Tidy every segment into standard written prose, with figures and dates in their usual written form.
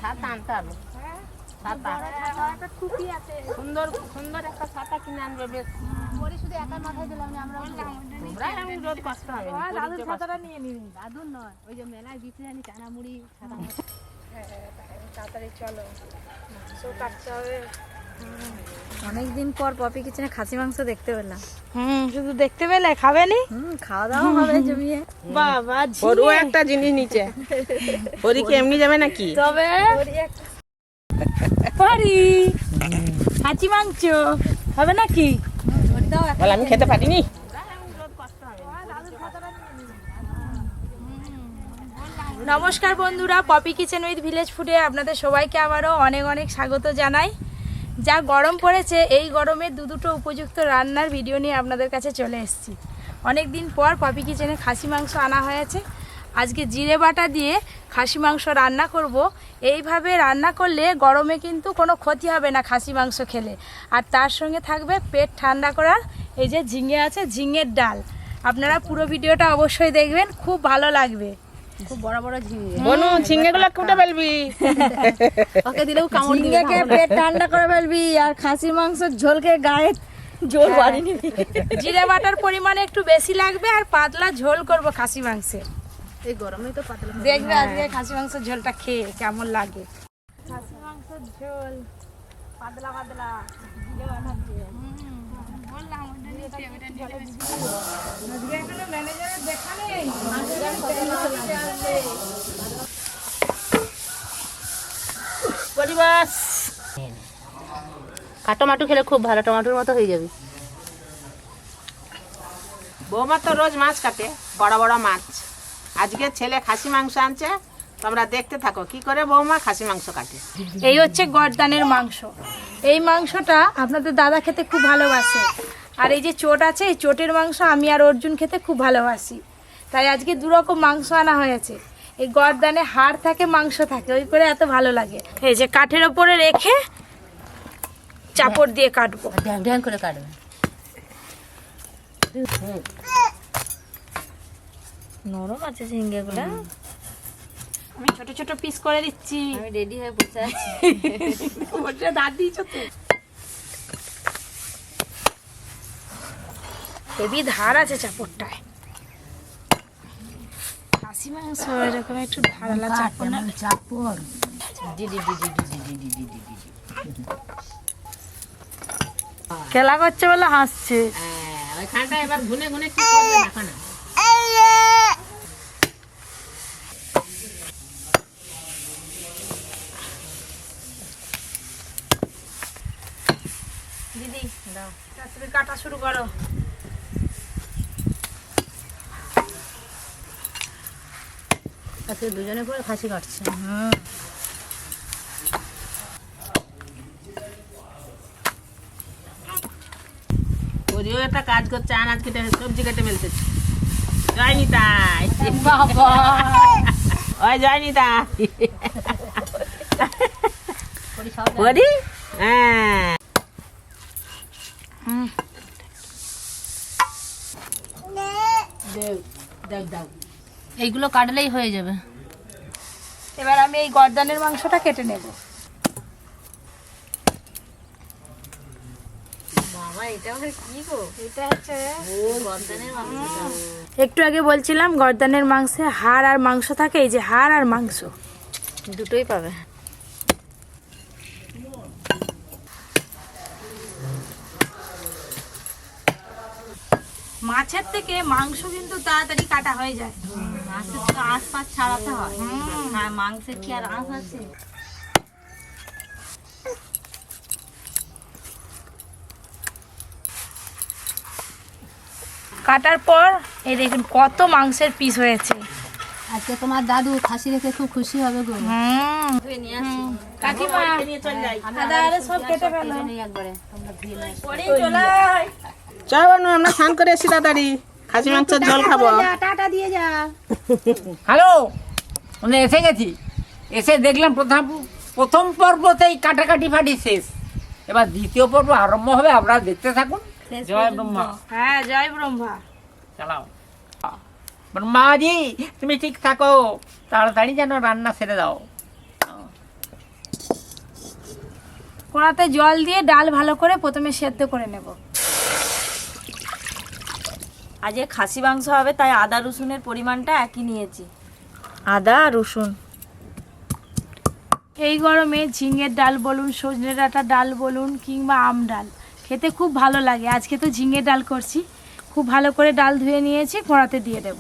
ছাতা আনতে হবে। ছাতা একটা টুপি আছে, সুন্দর সুন্দর একটা ছাতা কিনে আনবে। বেশ পরে শুধু একা মাথায় দিলাম না, আমরা রোদ কষ্ট হবে না। দাদুর ছাতাটা নিয়ে নিন। দাদুর নয়, ওই যে মেলায় বিক্রি আনি চানা মুড়ি ছাতা। তাড়াতাড়ি চলো, সব কাটতে হবে। অনেকদিন পর পপি কিচেনে খাসি মাংস দেখতে পেলাম। শুধু দেখতে পেলে খাবে নি? খাওয়া দাওয়া হবে জমিয়ে। বাবা বড় একটা জিনিস নিচে ওরি কি এমনি যাবে নাকি? তবে পারি খাসি মাংস হবে নাকি? বল আমি খেতে পারিনি। নমস্কার বন্ধুরা, পপি কিচেন উইথ ভিলেজ ফুডে আপনাদের সবাইকে আবারও অনেক অনেক স্বাগত জানাই। যা গরম পড়েছে, এই গরমে দুটো উপযুক্ত রান্নার ভিডিও নিয়ে আপনাদের কাছে চলে এসেছি। অনেক দিন পর পপি কিচেনে খাসি মাংস আনা হয়েছে। আজকে জিরে বাটা দিয়ে খাসি মাংস রান্না করব। এইভাবে রান্না করলে গরমে কিন্তু কোনো ক্ষতি হবে না খাসি মাংস খেলে। আর তার সঙ্গে থাকবে পেট ঠান্ডা করার এই যে ঝিঙে আছে, ঝিঙের ডাল। আপনারা পুরো ভিডিওটা অবশ্যই দেখবেন, খুব ভালো লাগবে। খুব বড় বড় ঝিঙে, বনু ঝিঙেগুলো কুটে ফেলবি, ওকে দিলেও কামড় দিবে। ঝিঙেকে পেট ঠান্ডা করে ফেলবি, আর খাসি মাংসের ঝোলকে গায়ে ঝোল বাড়ি নিবি। জিরে বাটার পরিমাণ একটু বেশি লাগবে, আর পাতলা ঝোল করব খাসি মাংসের। এই গরমে তো পাতলা দেখবে আজকে খাসি মাংসের ঝোলটা খেয়ে কেমন লাগে। খাসি মাংসের ঝোল পাতলা পাতলা জিরে বাটা দিয়ে। বললাম আজকে এখনো ম্যানেজারের দেখা নেই। পরিবাস টমাটো খেলে খুব ভালো, টমাটোর মতো হয়ে যাবে। বৌমা তো রোজ মাছ কাটে, বড় বড় মাছ। আজকে ছেলে খাসি মাংস আনছে, তোমরা দেখতে থাকো কি করে বৌমা খাসি মাংস কাটে। এই হচ্ছে গর্দানের মাংস। এই মাংসটা আপনাদের দাদা খেতে খুব ভালোবাসে। আর এই যে চোট আছে, এই চোটের মাংস আমি আর অর্জুন খেতে খুব ভালোবাসি। তাই আজকে দুরকম মাংস আনা হয়েছে। এই গর্দানে হাড় থাকে, মাংস থাকে, ওই করে এত ভালো লাগে। এই যে কাঠের ওপরে রেখে চাপড় দিয়ে কাটবো। ঢ্যাং ঢ্যাং করে কাটবে। নরম আছে ঝিঙ্গেগুলো। আমি ছোট ছোট পিস করে দিচ্ছি। আমি রেডি হয়ে বসে আছি। ওটা দাঁত দিয়েছো তো। হেভি ধার আছে চাপড়টায়। খাসি মাংস এরকম একটু ধারালা চাপড় না। চাপড় খেলা করছে বলে হাসছে। ওইখানটা এবার ঘুনে ঘুনে কি করবে দেখো না। দিদি দাও, তুমি কাটা শুরু করো। আজকে দুজনে করে খাসি কাটছে। ওরিও একটা কাজ করছে, আনাজ কেটে সবজি কেটে ফেলতেছে। যায়নি তাই বাবা, ওই যায়নি তাই ওরি। হ্যাঁ এইগুলো কাটলেই হয়ে যাবে। এবার আমি এই গর্দানের মাংসটা কেটে নেব। বাবা, এটা আবার কি গো? এটা হচ্ছে গর্দানের মাংস। একটু আগে বলছিলাম গর্দানের মাংসে হাড় আর মাংস থাকে। এই যে হাড় আর মাংস দুটোই পাবে। মাছের থেকে মাংস কিন্তু তাড়াতাড়ি কাটা হয়ে যায়। মাছের তো আঁশ পাঁচ ছাড়াতে হয়, আর মাংসের কি আর আঁশ আছে? কাটার পর এই দেখুন কত মাংসের পিস হয়েছে। আজকে তোমার দাদু খাসি রেখে খুব খুশি হবে গো। নিয়ে আসি কাকিমা নিয়ে চলে যাই। আদা আরে সব কেটে ফেলো। একবারে তোমরা ধুয়ে নিয়ে আসো। চলে চল বানু, আমরা স্নান করে এসি তাড়াতাড়ি, খাসি মাংসের ঝোল খাবো। টাটা দিয়ে যা। হ্যালো, মানে এসে গেছি। এসে দেখলাম প্রথম পর্বতেই কাটাকাটি ফাটি শেষ। এবার দ্বিতীয় পর্ব আরম্ভ হবে, আপনারা দেখতে থাকুন। জয় ব্রহ্মা। হ্যাঁ, জয় ব্রহ্মা। চালাও। ব্রহ্মাজি তুমি ঠিক থাকো, তাড়াতাড়ি যেন রান্না সেরে দাও। কড়াতে জল দিয়ে ডাল ভালো করে প্রথমে সেদ্ধ করে নেব। আজকে খাসি মাংস হবে, তাই আদা রসুনের পরিমাণটা একই নিয়েছি, আদা আর রসুন। এই গরমে ঝিঙের ডাল বলুন, সজনে ডাঁটার ডাল বলুন, কিংবা আম ডাল খেতে খুব ভালো লাগে। আজকে তো ঝিঙের ডাল করছি। খুব ভালো করে ডাল ধুয়ে নিয়েছি, কড়াতে দিয়ে দেব।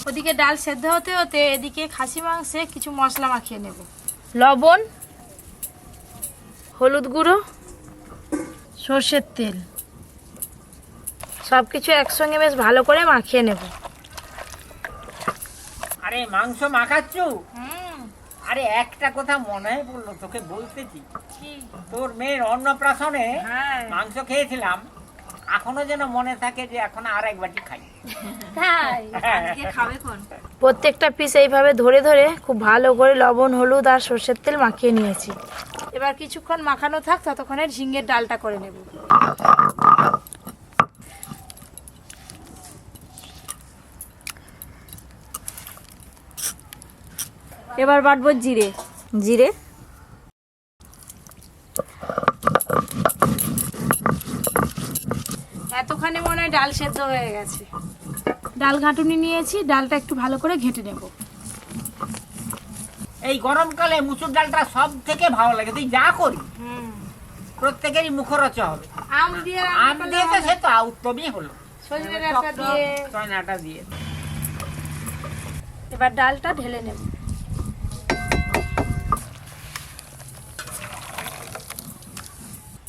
ওদিকে ডাল সেদ্ধ হতে হতে এদিকে খাসি মাংসে কিছু মশলা মাখিয়ে নেব। লবণ, হলুদ গুঁড়ো, সর্ষের তেল, সব কিছু একসঙ্গে বেশ ভালো করে মাখিয়ে নেব। আরে মাংস মাখাচ্ছ? আরে একটা কথা মনে পড়লো, তোকে বলতেছি, তোর মেয়ের অন্নপ্রাশনে মাংস খেয়েছিলাম, এখনো যেন মনে থাকে যে এখন আর এক বাটি খাই। আজকে খাবে কোন? প্রত্যেকটা পিস এইভাবে ধরে ধরে খুব ভালো করে লবণ, হলুদ আর সর্ষের তেল মাখিয়ে নিয়েছি। এবার কিছুক্ষণ মাখানো থাক, ততক্ষণে ঝিঙের ডালটা করে নেব। এবার বাটবো জিরে। জিরে, এতখানি মনে হয় ডাল সেদ্ধ হয়ে গেছে। ডাল ঘাঁটুনি নিয়েছি, ডালটা একটু ভালো করে ঘেঁটে নেব। এই গরমকালে মুসুর ডালটা সব থেকে ভালো লাগে। তুই যা করি প্রত্যেকেরই মুখরোচক হবে। আম দিয়ে আম দিয়ে তো সে তো উত্তমই হলো, সজনে ডাঁটা দিয়ে, টমেটো দিয়ে। এবার ডালটা ঢেলে নেব।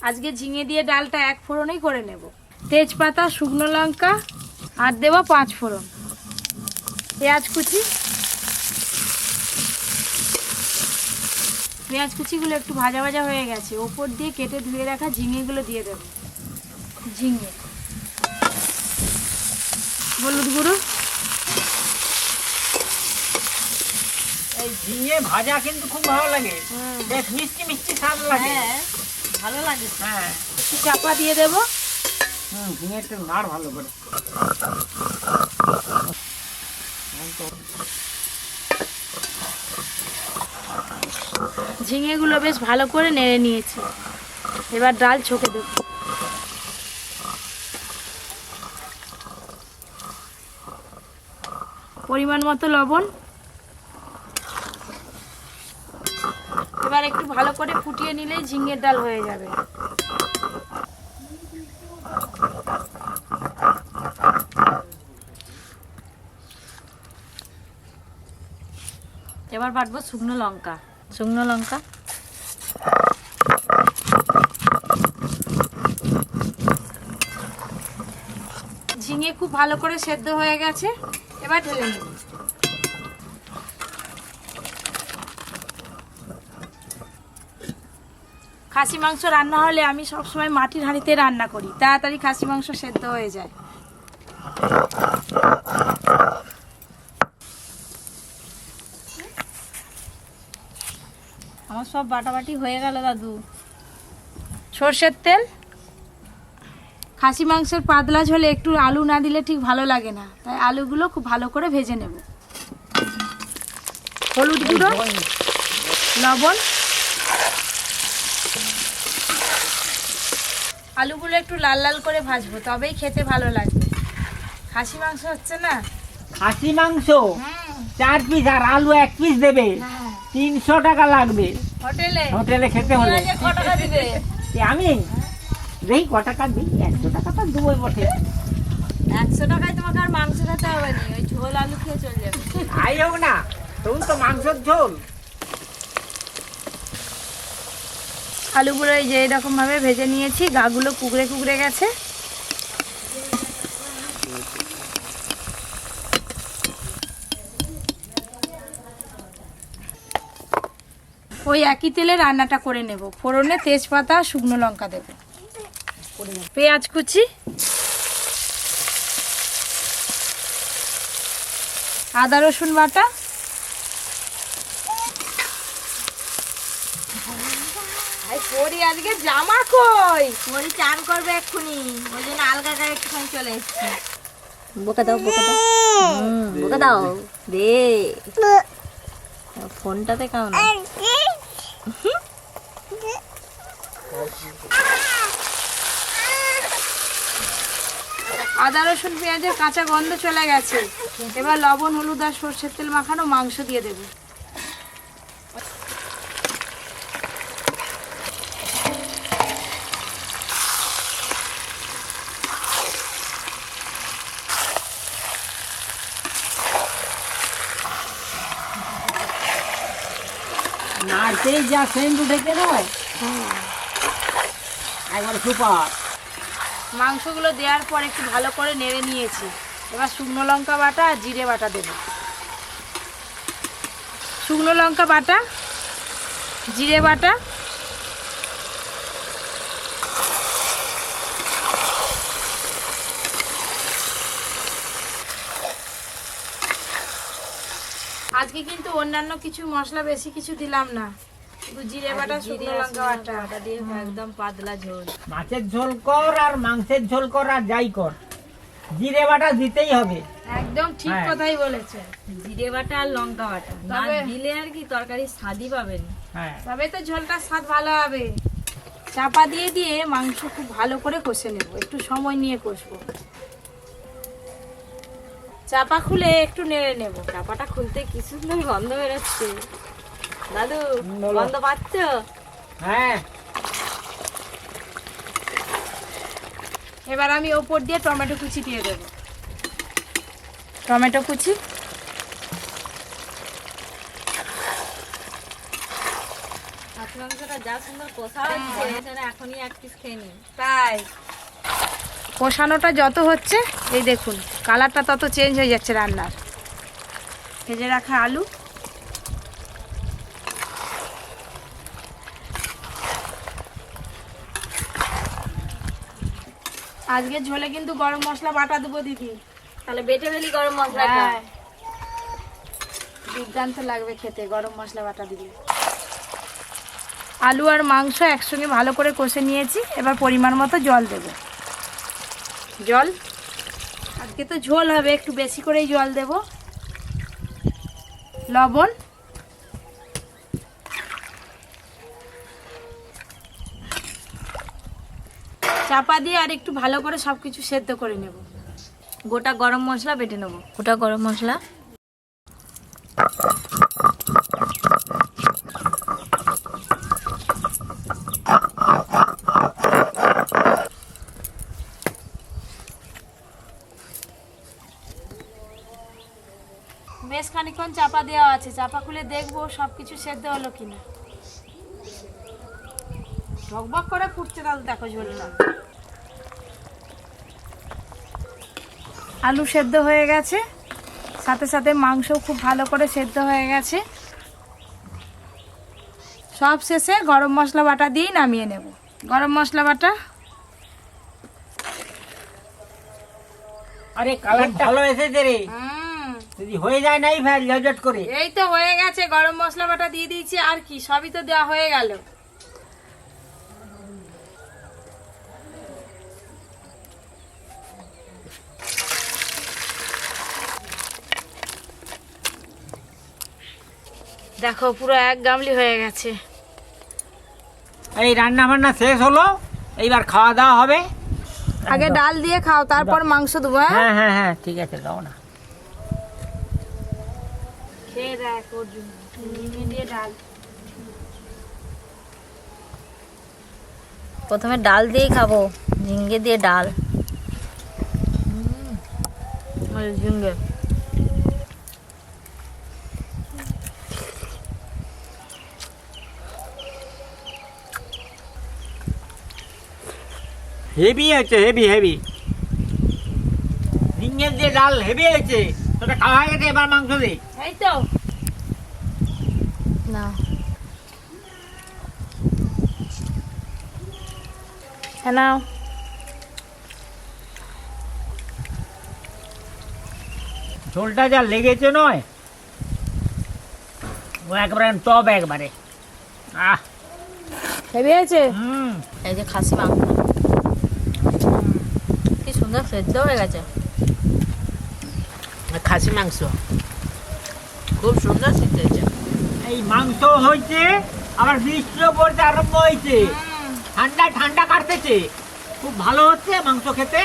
আজকে ঝিঙে দিয়ে ডালটা এক ফোড়নেই করে নেব। তেজপাতা, শুকনো লঙ্কা আর দেব 5 ফোড়ন, পেঁয়াজ কুচি। পেঁয়াজ কুচিগুলো একটু ভাজা ভাজা হয়ে গেছে, ওপর দিয়ে কেটে ধুয়ে রাখা ঝিঙেগুলো দিয়ে দেব। ঝিঙে, হলুদ গুঁড়ো। এই ঝিঙে ভাজা কিন্তু খুব ভালো লাগে, বেশ মিষ্টি মিষ্টি স্বাদ লাগে। ভালো লাগে। হ্যাঁ, একটু চাপা দিয়ে দেব। ঝিঙে একটু নাড় ভালো করে। ঝিঙেগুলো বেশ ভালো করে নেড়ে নিয়েছি, এবার ডাল ছকে দেব। পরিমাণ মতো লবণ। এবার একটু ভালো করে ফুটিয়ে নিলেই ঝিঙের ডাল হয়ে যাবে। এবার বাটবো শুকনো লঙ্কা। শুকনো লঙ্কা, ঝিঙে খুব ভালো করে সেদ্ধ হয়ে গেছে, এবার ঢেলে নেব। খাসি মাংস রান্না হলে আমি সবসময় মাটির হাঁড়িতে রান্না করি, তাড়াতাড়ি খাসি মাংস সেদ্ধ হয়ে যায়। আমার সব বাটাবাটি হয়ে গেল দাদু। সর্ষের তেল। খাসি মাংসের পাতলা ঝোলে একটু আলু না দিলে ঠিক ভালো লাগে না, তাই আলুগুলো খুব ভালো করে ভেজে নেব। হলুদ গুঁড়ো, লবণ। আলুগুলো একটু লাল লাল করে ভাজবো, তবেই খেতে ভালো লাগবে। খাসি মাংস হচ্ছে না, খাসি মাংস 4 পিস আর আলু 1 পিস দেবে, 300 টাকা লাগবে হোটেলে। হোটেলে খেতে হলে। কত টাকা দিবে? আমি দেখি ক টাকা দিই, 100 টাকা তো দেবই বটে। 100 টাকায় তোমাকে আর মাংস খেতে হবে না, ওই ঝোল আলু খেয়ে চলে যাবে। আই হোক না, তখন তো মাংসের ঝোল। আলুগুলো এই যে এরকম ভাবে ভেজে নিয়েছি, গাগুলো কুকড়ে কুকড়ে গেছে। ওই একই তেলে রান্নাটা করে নেব। ফোড়নে তেজপাতা, শুকনো লঙ্কা দেব, পেঁয়াজ কুচি, আদা রসুন বাটা, পরি আজকে জামা কই? পরি চান করবে এক্ষুনি, ওই জন্য আলগা গায়ে একটুখানি চলে এসেছি। বোকা দাও, বোকা দাও, বোকা দাও দে। ফোনটাতে খাও না। আদা রসুন পেঁয়াজের কাঁচা গন্ধ চলে গেছে। এবার লবণ হলুদ আর সর্ষের তেল মাখানো মাংস দিয়ে দেবো। নাড়তেই যা সেন্ট উঠেছে নয়, একবার সুপার। মাংসগুলো দেওয়ার পর একটু ভালো করে নেড়ে নিয়েছি। এবার শুকনো লঙ্কা বাটা আর জিরে বাটা দেব। শুকনো লঙ্কা বাটা, জিরে বাটা, আজকে কিন্তু অন্যান্য কিছু মশলা বেশি কিছু দিলাম না, শুধু জিরে বাটা শুকনো লঙ্কা বাটা দিয়ে একদম পাতলা ঝোল। মাছের ঝোল কর আর মাংসের ঝোল কর আর যাই কর, জিরে বাটা দিতেই হবে। একদম ঠিক হ্যাঁ। কথাই বলেছে। জিরে বাটা আর লঙ্কা বাটা না দিলে আর কি তরকারি স্বাদই পাবেন। হ্যাঁ, তবে তো ঝোলটা স্বাদ ভালো হবে। চাপা দিয়ে দিয়ে মাংস খুব ভালো করে কষে নেব, একটু সময় নিয়ে কষবো। চাপা খুলে একটু নেড়ে নেব। চাপাটা খুলতে কি সুন্দর গন্ধ বেরোচ্ছে। দাদু বলো। গন্ধ পাচ্ছ? হ্যাঁ। এবার আমি ওপর দিয়ে টমেটো কুচি দিয়ে দেব। টমেটো কুচি, খাসি মাংসটা যা সুন্দর কষা হচ্ছে যেন এখনই এক পিস খেয়ে নিই। তাই কষানোটা যত হচ্ছে এই দেখুন কালারটা তত চেঞ্জ হয়ে যাচ্ছে রান্নার। ভেজে রাখা আলু, আজকে ঝোলে কিন্তু গরম মশলা বাটা দেবো দিদি। তাহলে বেটে ফেলি গরম মশলাটা। হ্যাঁ, দুর্দান্ত লাগবে খেতে গরম মশলা বাটা দিলে। আলু আর মাংস একসঙ্গে ভালো করে কষে নিয়েছি। এবার পরিমাণ মতো জল দেব। জল আজকে তো ঝোল হবে, একটু বেশি করেই জল দেব। লবণ, চাপা দিয়ে আর একটু ভালো করে সবকিছু সেদ্ধ করে নেব। গোটা গরম মশলা বেটে নেবো। গোটা গরম মশলা বেশ খানিকক্ষণ চাপা দেওয়া আছে। চাপা খুলে দেখবো সবকিছু সেদ্ধ হলো কিনা। বকবক করে ফুটছে তাহলে দেখো ঝোলটা। আলু সেদ্ধ হয়ে গেছে, সাথে সাথে মাংসও খুব ভালো করে সেদ্ধ হয়ে গেছে। সব শেষে গরম মশলা বাটা দিয়েই নামিয়ে নেব। গরম মশলা বাটা, আরে কালারটা ভালো এসেছে রে, যদি হয়ে যায় নাই ভাই ঝটঝট করে। এই তো হয়ে গেছে। গরম মশলা বাটা দিয়ে দিয়েছি, আর কি সবই তো দেওয়া হয়ে গেল। দেখো পুরো এক গামলি হয়ে গেছে। এই রান্না বান্না শেষ হলো, এইবার খাওয়া দাওয়া হবে। আগে ডাল দিয়ে খাও, তারপর মাংস দেবো। হ্যাঁ হ্যাঁ হ্যাঁ, ঠিক আছে, দাও না। খেয়ে দেখ অর্জুন, ঝিঙে দিয়ে ডাল। প্রথমে ডাল দিয়েই খাবো, ঝিঙ্গে দিয়ে ডাল। ঝিঙ্গে হেভি আছে, হেভি হেভি। ঝিঙের যে ডাল হেভি হয়েছে, তোটা খাওয়া হয়ে গেছে, এবার মাংস দে। এই তো না নাও। ঝোলটা যা লেগেছে নয়, ও একবারে টপ একবারে। আহ, হেভি আছে। এই যে খাসি মাংস কি সুন্দর সেদ্ধ হয়ে গেছে। খাসি মাংস খুব সুন্দর সিদ্ধ হয়েছে। এই মাংস হয়েছে, আবার বৃষ্টিও পড়তে আরম্ভ হয়েছে, ঠান্ডা ঠান্ডা কাটতেছে, খুব ভালো হচ্ছে মাংস খেতে।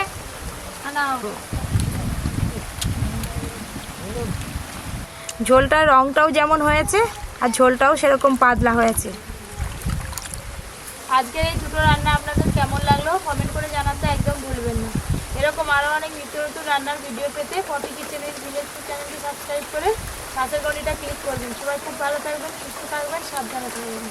ঝোলটার রংটাও যেমন হয়েছে আর ঝোলটাও সেরকম পাতলা হয়েছে। আজকের এই দুটো রান্না আপনাদের কেমন লাগলো কমেন্ট করে জানাতে একদম ভুলবেন না। এরকম আরও অনেক নিত্য নতুন রান্নার ভিডিও পেতে Poppy kitchen with village food চ্যানেলটি সাবস্ক্রাইব করে পাশের ঘন্টিটা ক্লিক করবেন। সবাই খুব ভালো থাকবেন, সুস্থ থাকবেন, সাবধানে থাকবেন।